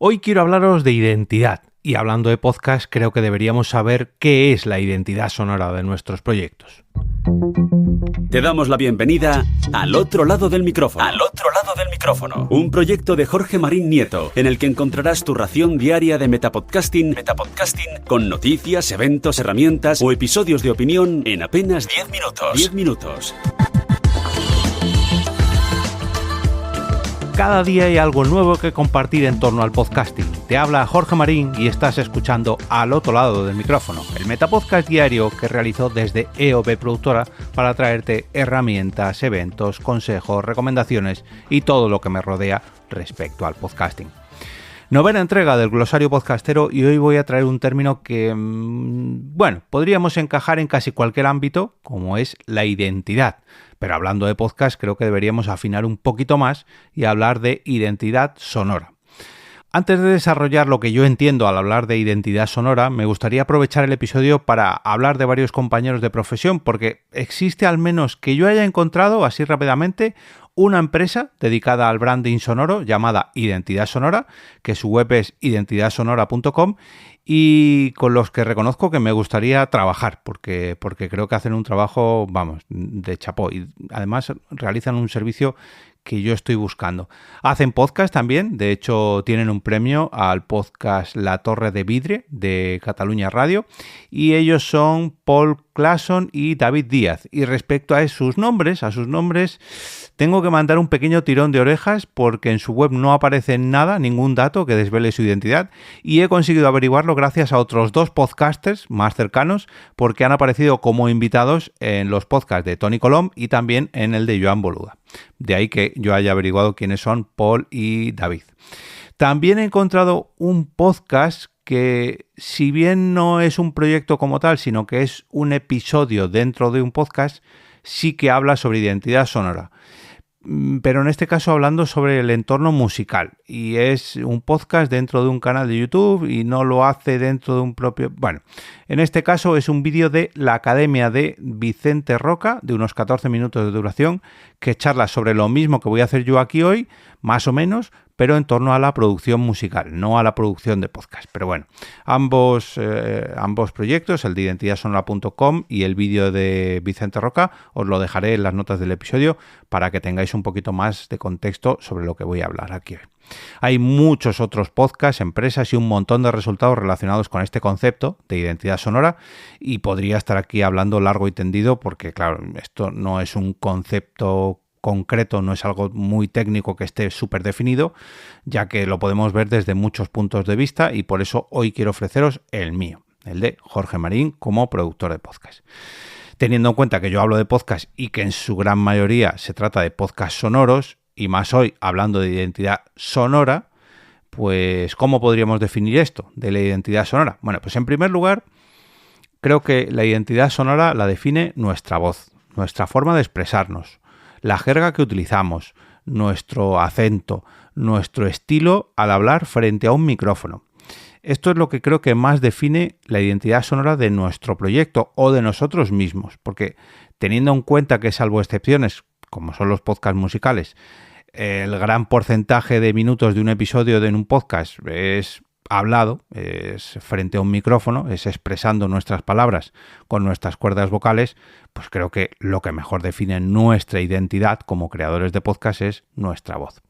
Hoy quiero hablaros de identidad y hablando de podcast creo que deberíamos saber qué es la identidad sonora de nuestros proyectos. Te damos la bienvenida al otro lado del micrófono. Al otro lado del micrófono. Un proyecto de Jorge Marín Nieto, en el que encontrarás tu ración diaria de metapodcasting con noticias, eventos, herramientas o episodios de opinión en apenas 10 minutos. 10 minutos. Cada día hay algo nuevo que compartir en torno al podcasting. Te habla Jorge Marín y estás escuchando Al otro lado del micrófono, el metapodcast diario que realizo desde EOB Productora para traerte herramientas, eventos, consejos, recomendaciones y todo lo que me rodea respecto al podcasting. Novena entrega del glosario podcastero y hoy voy a traer un término que, podríamos encajar en casi cualquier ámbito, como es la identidad. Pero hablando de podcast creo que deberíamos afinar un poquito más y hablar de identidad sonora. Antes de desarrollar lo que yo entiendo al hablar de identidad sonora, me gustaría aprovechar el episodio para hablar de varios compañeros de profesión, porque existe al menos que yo haya encontrado, así rápidamente, una empresa dedicada al branding sonoro llamada Identidad Sonora, que su web es identidadsonora.com y con los que reconozco que me gustaría trabajar, porque creo que hacen un trabajo, de chapó y además realizan un servicio que yo estoy buscando. Hacen podcast también, de hecho tienen un premio al podcast La Torre de Vidre de Catalunya Radio y ellos son Paul Clason y David Díaz. Y respecto a sus nombres, tengo que mandar un pequeño tirón de orejas porque en su web no aparece nada, ningún dato que desvele su identidad y he conseguido averiguarlo gracias a otros dos podcasters más cercanos porque han aparecido como invitados en los podcasts de Toni Colom y también en el de Joan Boluda. De ahí que yo haya averiguado quiénes son Paul y David. También he encontrado un podcast que, si bien no es un proyecto como tal, sino que es un episodio dentro de un podcast, sí que habla sobre identidad sonora. Pero en este caso hablando sobre el entorno musical y es un podcast dentro de un canal de YouTube y no lo hace dentro de un propio... en este caso es un vídeo de la Academia de Vicente Roca de unos 14 minutos de duración que charla sobre lo mismo que voy a hacer yo aquí hoy, más o menos, pero en torno a la producción musical, no a la producción de podcast. Pero bueno, ambos proyectos, el de identidadsonora.com y el vídeo de Vicente Roca, os lo dejaré en las notas del episodio para que tengáis un poquito más de contexto sobre lo que voy a hablar aquí hoy. Hay muchos otros podcasts, empresas y un montón de resultados relacionados con este concepto de identidad sonora y podría estar aquí hablando largo y tendido porque, claro, esto no es un concepto concreto, no es algo muy técnico que esté súper definido, ya que lo podemos ver desde muchos puntos de vista y por eso hoy quiero ofreceros el mío, el de Jorge Marín como productor de podcast. Teniendo en cuenta que yo hablo de podcast y que en su gran mayoría se trata de podcast sonoros, y más hoy hablando de identidad sonora, pues ¿cómo podríamos definir esto de la identidad sonora? Bueno, pues en primer lugar, creo que la identidad sonora la define nuestra voz, nuestra forma de expresarnos, la jerga que utilizamos, nuestro acento, nuestro estilo al hablar frente a un micrófono. Esto es lo que creo que más define la identidad sonora de nuestro proyecto o de nosotros mismos, porque teniendo en cuenta que salvo excepciones, como son los podcasts musicales, el gran porcentaje de minutos de un episodio en un podcast es hablado, es frente a un micrófono, es expresando nuestras palabras con nuestras cuerdas vocales, pues creo que lo que mejor define nuestra identidad como creadores de podcast es nuestra voz.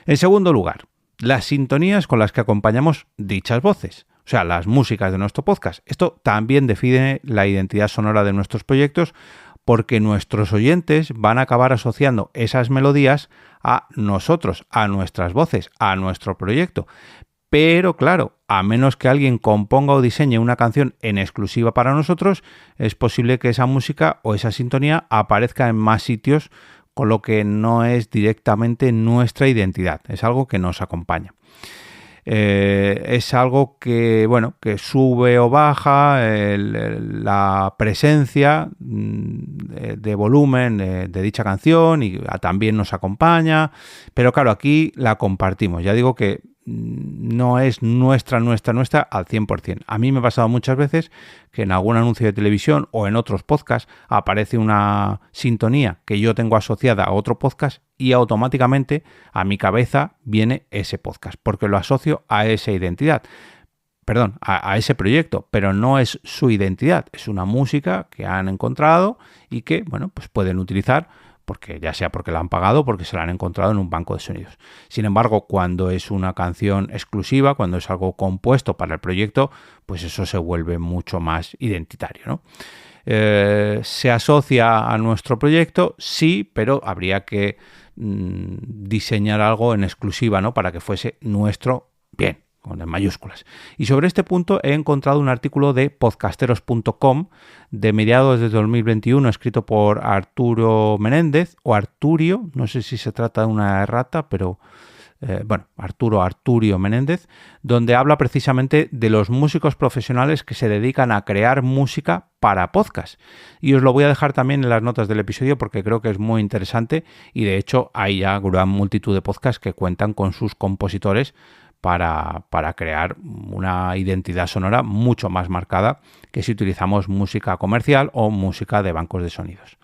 En segundo lugar, las sintonías con las que acompañamos dichas voces, o sea, las músicas de nuestro podcast. Esto también define la identidad sonora de nuestros proyectos porque nuestros oyentes van a acabar asociando esas melodías a nosotros, a nuestras voces, a nuestro proyecto. Pero claro, a menos que alguien componga o diseñe una canción en exclusiva para nosotros, es posible que esa música o esa sintonía aparezca en más sitios, con lo que no es directamente nuestra identidad, es algo que nos acompaña. Es algo que, que sube o baja la presencia de volumen de dicha canción y también nos acompaña, pero claro, aquí la compartimos. Ya digo que no es nuestra al 100%. A mí me ha pasado muchas veces que en algún anuncio de televisión o en otros podcasts aparece una sintonía que yo tengo asociada a otro podcast y automáticamente a mi cabeza viene ese podcast, porque lo asocio a esa identidad. Perdón, a ese proyecto, pero no es su identidad, es una música que han encontrado y que, bueno, pues pueden utilizar, porque ya sea porque la han pagado o porque se la han encontrado en un banco de sonidos. Sin embargo, cuando es una canción exclusiva, cuando es algo compuesto para el proyecto, pues eso se vuelve mucho más identitario, ¿no? ¿Se asocia a nuestro proyecto? Sí, pero habría que diseñar algo en exclusiva, ¿no? Para que fuese nuestro bien, con mayúsculas. Y sobre este punto he encontrado un artículo de podcasteros.com de mediados de 2021 escrito por Arturo Menéndez o Arturio, no sé si se trata de una errata, pero Arturio Menéndez, donde habla precisamente de los músicos profesionales que se dedican a crear música para podcast. Y os lo voy a dejar también en las notas del episodio porque creo que es muy interesante y de hecho hay ya gran multitud de podcasts que cuentan con sus compositores para crear una identidad sonora mucho más marcada que si utilizamos música comercial o música de bancos de sonidos.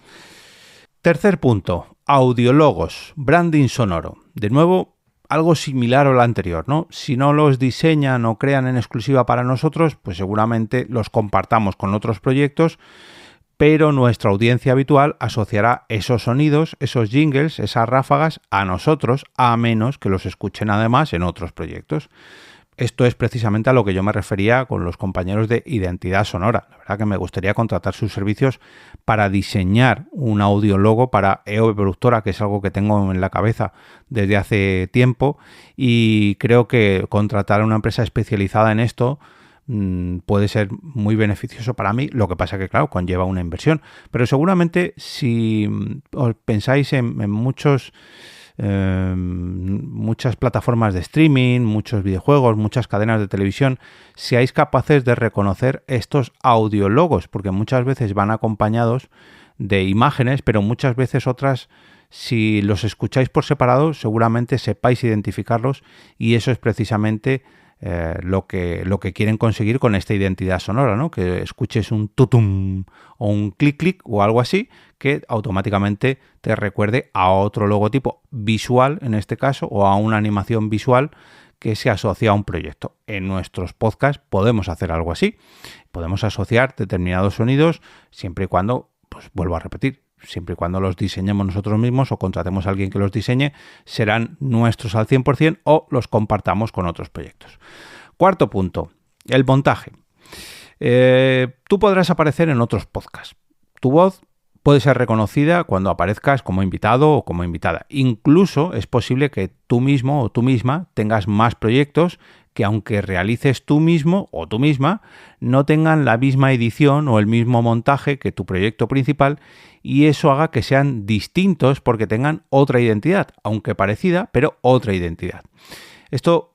Tercer punto, audiologos, branding sonoro. De nuevo, algo similar a lo anterior, ¿no? Si no los diseñan o crean en exclusiva para nosotros, pues seguramente los compartamos con otros proyectos, pero nuestra audiencia habitual asociará esos sonidos, esos jingles, esas ráfagas a nosotros, a menos que los escuchen además en otros proyectos. Esto es precisamente a lo que yo me refería con los compañeros de Identidad Sonora. La verdad que me gustaría contratar sus servicios para diseñar un audiólogo para EOB Productora, que es algo que tengo en la cabeza desde hace tiempo, y creo que contratar a una empresa especializada en esto puede ser muy beneficioso para mí. Lo que pasa que, claro, conlleva una inversión. Pero seguramente si os pensáis en muchas plataformas de streaming, muchos videojuegos, muchas cadenas de televisión, seáis capaces de reconocer estos audiólogos, porque muchas veces van acompañados de imágenes, pero muchas veces otras, si los escucháis por separado, seguramente sepáis identificarlos, y eso es precisamente lo que quieren conseguir con esta identidad sonora, ¿no? Que escuches un tutum o un clic clic o algo así que automáticamente te recuerde a otro logotipo visual, en este caso, o a una animación visual que se asocia a un proyecto. En nuestros podcasts podemos hacer algo así. Podemos asociar determinados sonidos siempre y cuando, pues vuelvo a repetir, siempre y cuando los diseñemos nosotros mismos o contratemos a alguien que los diseñe, serán nuestros al 100% o los compartamos con otros proyectos. Cuarto punto, el montaje. Tú podrás aparecer en otros podcasts. Tu voz puede ser reconocida cuando aparezcas como invitado o como invitada. Incluso es posible que tú mismo o tú misma tengas más proyectos que, aunque realices tú mismo o tú misma, no tengan la misma edición o el mismo montaje que tu proyecto principal, y eso haga que sean distintos porque tengan otra identidad, aunque parecida, pero otra identidad. Esto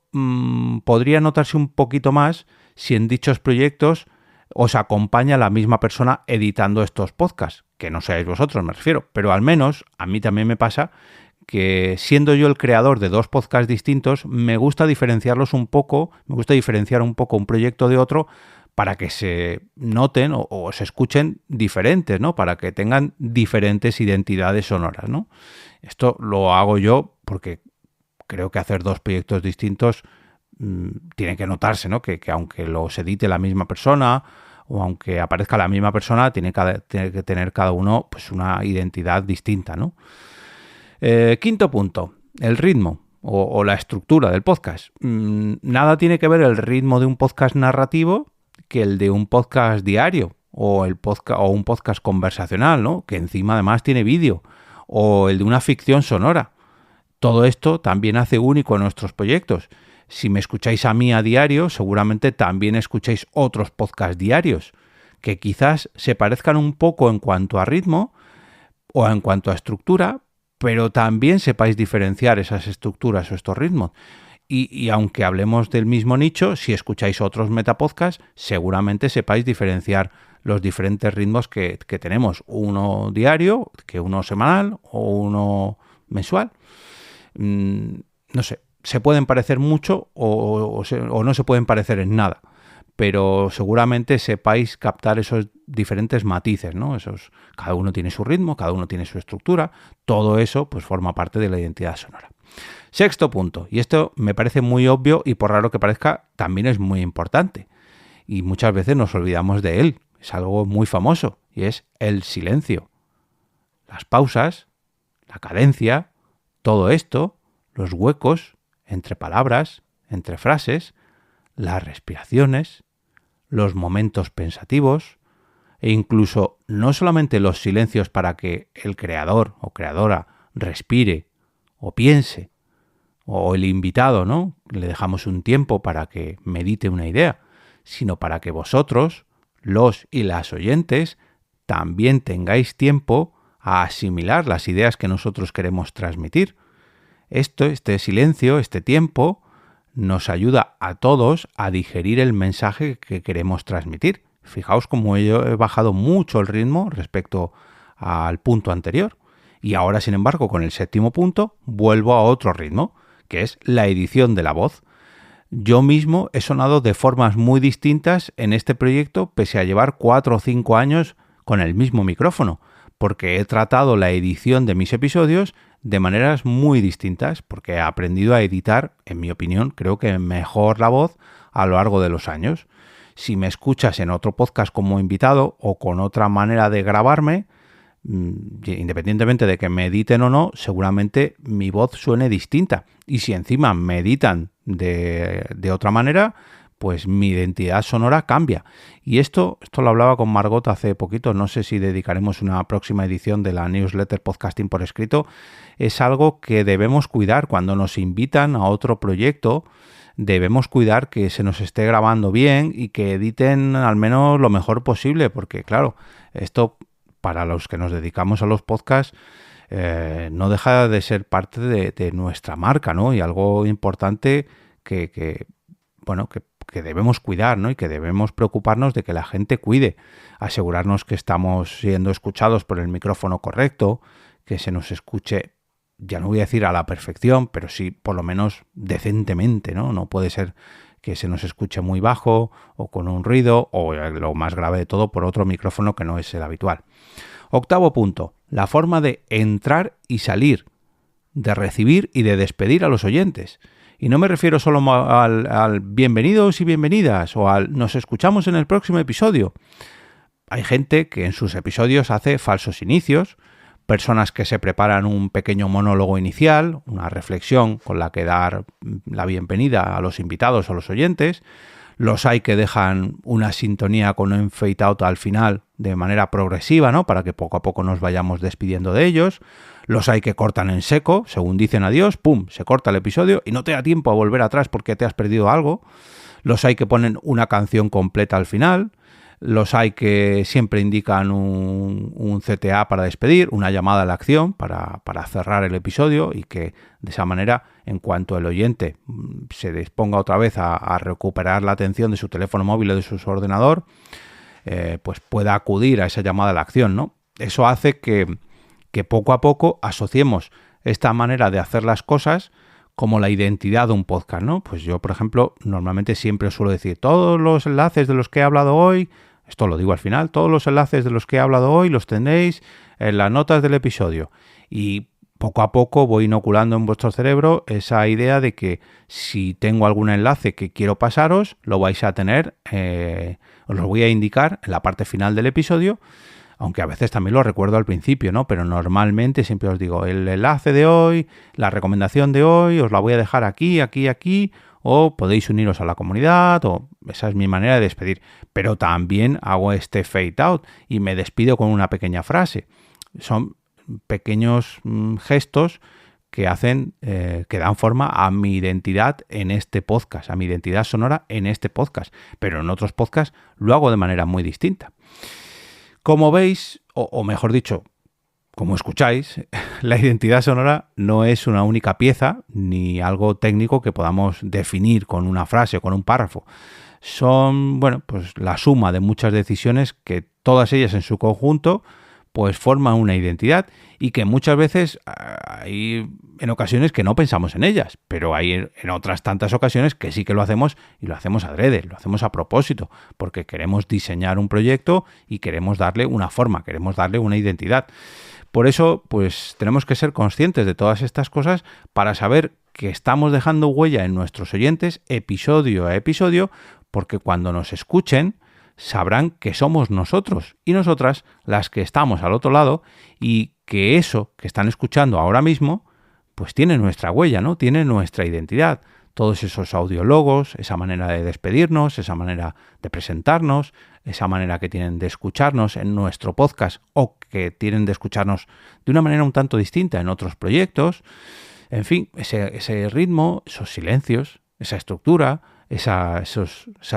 podría notarse un poquito más si en dichos proyectos os acompaña la misma persona editando estos podcasts, que no seáis vosotros, me refiero, pero al menos a mí también me pasa que, siendo yo el creador de dos podcasts distintos, me gusta diferenciarlos un poco, me gusta diferenciar un poco un proyecto de otro para que se noten o se escuchen diferentes, ¿no? Para que tengan diferentes identidades sonoras, ¿no? Esto lo hago yo porque creo que hacer dos proyectos distintos tiene que notarse, ¿no? Que aunque los edite la misma persona o aunque aparezca la misma persona, tiene que tener cada uno, pues, una identidad distinta, ¿no? Quinto punto, el ritmo o la estructura del podcast. Nada tiene que ver el ritmo de un podcast narrativo que el de un podcast diario o un podcast conversacional, ¿no? Que encima además tiene vídeo, o el de una ficción sonora. Todo esto también hace único a nuestros proyectos. Si me escucháis a mí a diario, seguramente también escucháis otros podcasts diarios que quizás se parezcan un poco en cuanto a ritmo o en cuanto a estructura, pero también sepáis diferenciar esas estructuras o estos ritmos. Y aunque hablemos del mismo nicho, si escucháis otros metapodcasts, seguramente sepáis diferenciar los diferentes ritmos que tenemos. Uno diario, que uno semanal o uno mensual. No sé, se pueden parecer mucho o no se pueden parecer en nada, pero seguramente sepáis captar esos diferentes matices, ¿no? Cada uno tiene su ritmo, cada uno tiene su estructura, todo eso pues forma parte de la identidad sonora. Sexto punto, y esto me parece muy obvio y por raro que parezca, también es muy importante, y muchas veces nos olvidamos de él, es algo muy famoso, y es el silencio. Las pausas, la cadencia, todo esto, los huecos entre palabras, entre frases, las respiraciones, los momentos pensativos e incluso no solamente los silencios para que el creador o creadora respire o piense, o el invitado, ¿no? Le dejamos un tiempo para que medite una idea, sino para que vosotros, los y las oyentes, también tengáis tiempo a asimilar las ideas que nosotros queremos transmitir. Este silencio, este tiempo, nos ayuda a todos a digerir el mensaje que queremos transmitir. Fijaos cómo yo he bajado mucho el ritmo respecto al punto anterior. Y ahora, sin embargo, con el séptimo punto, vuelvo a otro ritmo, que es la edición de la voz. Yo mismo he sonado de formas muy distintas en este proyecto, pese a llevar 4 o 5 años con el mismo micrófono, porque he tratado la edición de mis episodios de maneras muy distintas, porque he aprendido a editar, en mi opinión, creo que mejor la voz a lo largo de los años. Si me escuchas en otro podcast como invitado o con otra manera de grabarme, independientemente de que me editen o no, seguramente mi voz suene distinta. Y si encima me editan de otra manera, pues mi identidad sonora cambia. Y esto lo hablaba con Margot hace poquito, no sé si dedicaremos una próxima edición de la newsletter Podcasting por escrito. Es algo que debemos cuidar cuando nos invitan a otro proyecto. Debemos cuidar que se nos esté grabando bien y que editen al menos lo mejor posible, porque claro, esto para los que nos dedicamos a los podcasts no deja de ser parte de nuestra marca, ¿no? Y algo importante que debemos cuidar, ¿no? Y que debemos preocuparnos de que la gente cuide, asegurarnos que estamos siendo escuchados por el micrófono correcto, que se nos escuche, ya no voy a decir a la perfección, pero sí por lo menos decentemente, ¿no? No puede ser que se nos escuche muy bajo o con un ruido o, lo más grave de todo, por otro micrófono que no es el habitual. Octavo punto, la forma de entrar y salir, de recibir y de despedir a los oyentes. Y no me refiero solo al bienvenidos y bienvenidas o al nos escuchamos en el próximo episodio. Hay gente que en sus episodios hace falsos inicios, personas que se preparan un pequeño monólogo inicial, una reflexión con la que dar la bienvenida a los invitados o los oyentes. Los hay que dejan una sintonía con un fade out al final de manera progresiva, ¿no? Para que poco a poco nos vayamos despidiendo de ellos. Los hay que cortan en seco, según dicen adiós, ¡pum!, se corta el episodio y no te da tiempo a volver atrás porque te has perdido algo. Los hay que ponen una canción completa al final. Los hay que siempre indican un CTA para despedir, una llamada a la acción para cerrar el episodio y que de esa manera, en cuanto el oyente se disponga otra vez a recuperar la atención de su teléfono móvil o de su ordenador, pues pueda acudir a esa llamada a la acción, ¿no? Eso hace que poco a poco asociemos esta manera de hacer las cosas como la identidad de un podcast, ¿no? Pues yo, por ejemplo, normalmente siempre suelo decir todos los enlaces de los que he hablado hoy, esto lo digo al final, todos los enlaces de los que he hablado hoy los tenéis en las notas del episodio. Y poco a poco voy inoculando en vuestro cerebro esa idea de que si tengo algún enlace que quiero pasaros, lo vais a tener, os lo voy a indicar en la parte final del episodio, aunque a veces también lo recuerdo al principio, ¿no? Pero normalmente siempre os digo el enlace de hoy, la recomendación de hoy, os la voy a dejar aquí, o podéis uniros a la comunidad, o esa es mi manera de despedir. Pero también hago este fade out y me despido con una pequeña frase. Son pequeños gestos que hacen, que dan forma a mi identidad en este podcast, a mi identidad sonora en este podcast. Pero en otros podcasts lo hago de manera muy distinta. Como veis, o mejor dicho, como escucháis, la identidad sonora no es una única pieza ni algo técnico que podamos definir con una frase o con un párrafo. Son, pues la suma de muchas decisiones que todas ellas en su conjunto pues forman una identidad y que muchas veces hay en ocasiones que no pensamos en ellas, pero hay en otras tantas ocasiones que sí que lo hacemos y lo hacemos adrede, lo hacemos a propósito, porque queremos diseñar un proyecto y queremos darle una forma, queremos darle una identidad. Por eso, pues tenemos que ser conscientes de todas estas cosas para saber que estamos dejando huella en nuestros oyentes episodio a episodio, porque cuando nos escuchen sabrán que somos nosotros y nosotras las que estamos al otro lado y que eso que están escuchando ahora mismo pues tiene nuestra huella, ¿no? Tiene nuestra identidad. Todos esos audiólogos, esa manera de despedirnos, esa manera de presentarnos, esa manera que tienen de escucharnos en nuestro podcast o que tienen de escucharnos de una manera un tanto distinta en otros proyectos. En fin, ese ritmo, esos silencios, esa estructura, esas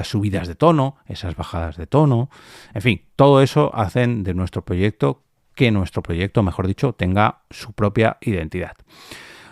subidas de tono, esas bajadas de tono, en fin, todo eso hacen de nuestro proyecto, que nuestro proyecto, mejor dicho, tenga su propia identidad.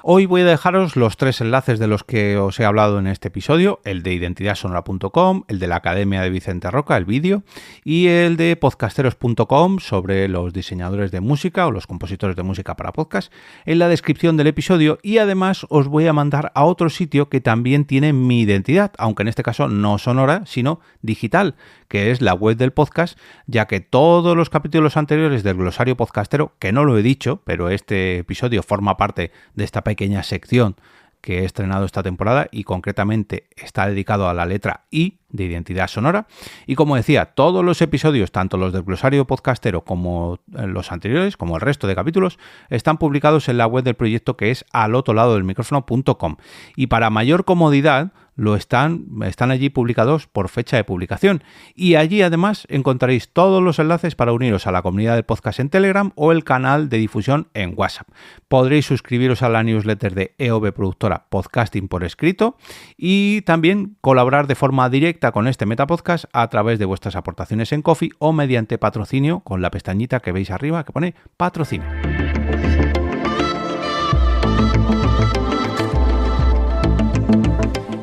Hoy voy a dejaros los 3 enlaces de los que os he hablado en este episodio, el de identidadsonora.com, el de la Academia de Vicente Roca, el vídeo, y el de podcasteros.com sobre los diseñadores de música o los compositores de música para podcast, en la descripción del episodio, y además os voy a mandar a otro sitio que también tiene mi identidad, aunque en este caso no sonora, sino digital, que es la web del podcast, ya que todos los capítulos anteriores del glosario podcastero, que no lo he dicho, pero este episodio forma parte de esta pequeña sección que he estrenado esta temporada y concretamente está dedicado a la letra I de Identidad Sonora. Y como decía, todos los episodios, tanto los del glosario podcastero como los anteriores, como el resto de capítulos, están publicados en la web del proyecto, que es alotroladodelmicrófono.com. Y para mayor comodidad, están allí publicados por fecha de publicación. Y allí además encontraréis todos los enlaces para uniros a la comunidad del podcast en Telegram o el canal de difusión en WhatsApp. Podréis suscribiros a la newsletter de EOB Productora Podcasting por escrito y también colaborar de forma directa con este Metapodcast a través de vuestras aportaciones en Ko-fi o mediante patrocinio con la pestañita que veis arriba que pone patrocinio.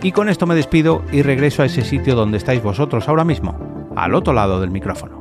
Y con esto me despido y regreso a ese sitio donde estáis vosotros ahora mismo, al otro lado del micrófono.